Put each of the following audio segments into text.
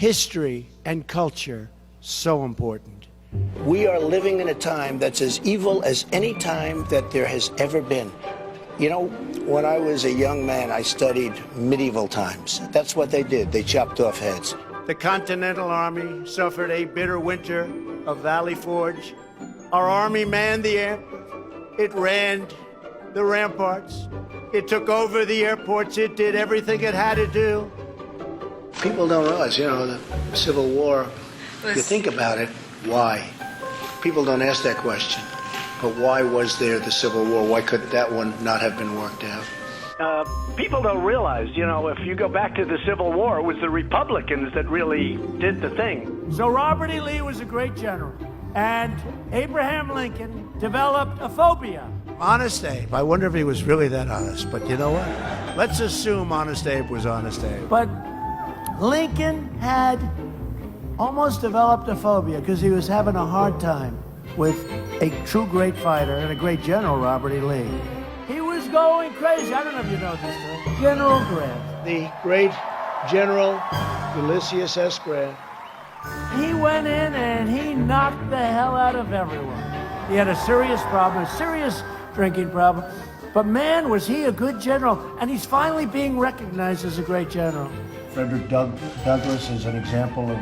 history and culture so important. We are living in a time that's as evil as any time that there has ever been. You know, when I was a young man, I studied medieval times. That's what they did. They chopped off heads. The Continental Army suffered a bitter winter of Valley Forge. Our army manned the air. It ran the ramparts. It took over the airports. It did everything it had to do. People don't realize, you know, the Civil War, you think about it, why? People don't ask that question. But why was there the Civil War? Why could that one not have been worked out? People don't realize, you know, if you go back to the Civil War, it was the Republicans that really did the thing. So Robert E. Lee was a great general, and Abraham Lincoln developed a phobia. Honest Abe. I wonder if he was really that honest, but you know what? Let's assume Honest Abe was Honest Abe. But Lincoln had almost developed a phobia because he was having a hard time with a true great fighter and a great general, Robert E. Lee. He was going crazy. I don't know if you know this story. General Grant. The great General Ulysses S. Grant. He went in and he knocked the hell out of everyone. He had a serious problem, a serious drinking problem. But man, was he a good general. And he's finally being recognized as a great general. Frederick Douglass is an example of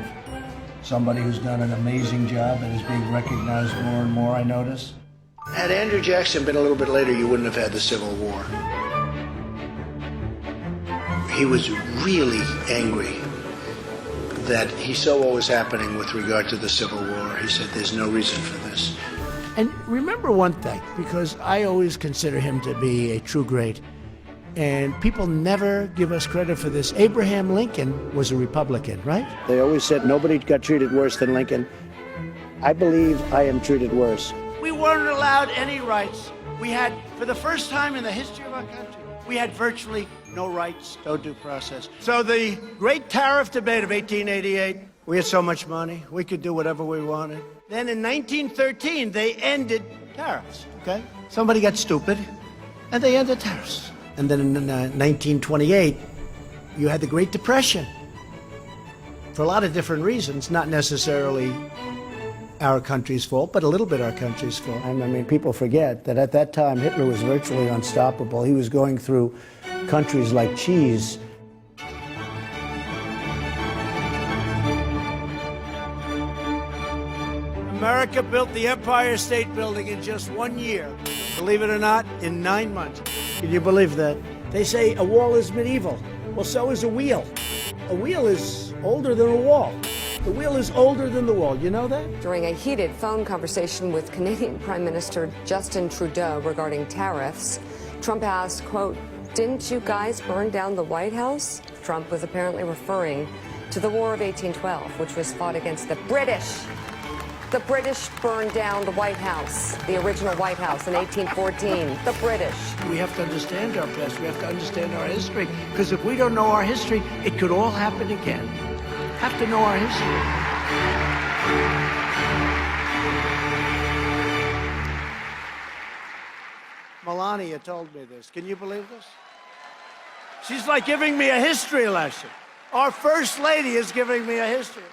somebody who's done an amazing job and is being recognized more and more, I notice. Had Andrew Jackson been a little bit later, you wouldn't have had the Civil War. He was really angry that he saw what was happening with regard to the Civil War. He said, there's no reason for this. And remember one thing, because I always consider him to be a true great, and people never give us credit for this. Abraham Lincoln was a Republican, right? They always said nobody got treated worse than Lincoln. I believe I am treated worse. We weren't allowed any rights. We had, for the first time in the history of our country, we had virtually no rights, no due process. So the great tariff debate of 1888, we had so much money, we could do whatever we wanted. Then in 1913, they ended tariffs, okay? Somebody got stupid, and they ended tariffs. And then in 1928, you had the Great Depression. For a lot of different reasons, not necessarily our country's fault, but a little bit our country's fault. And I mean, people forget that at that time, Hitler was virtually unstoppable. He was going through countries like cheese. America built the Empire State Building in just 1 year. Believe it or not, in 9 months. Can you believe that? They say a wall is medieval. Well, so is a wheel. A wheel is older than a wall. The wheel is older than the wall. You know that? During a heated phone conversation with Canadian Prime Minister Justin Trudeau regarding tariffs, Trump asked, quote, "Didn't you guys burn down the White House?" Trump was apparently referring to the War of 1812, which was fought against the British. The British burned down the White House, the original White House in 1814. The British. We have to understand our past. We have to understand our history. Because if we don't know our history, it could all happen again. Have to know our history. Melania told me this. Can you believe this? She's like giving me a history lesson. Our First Lady is giving me a history.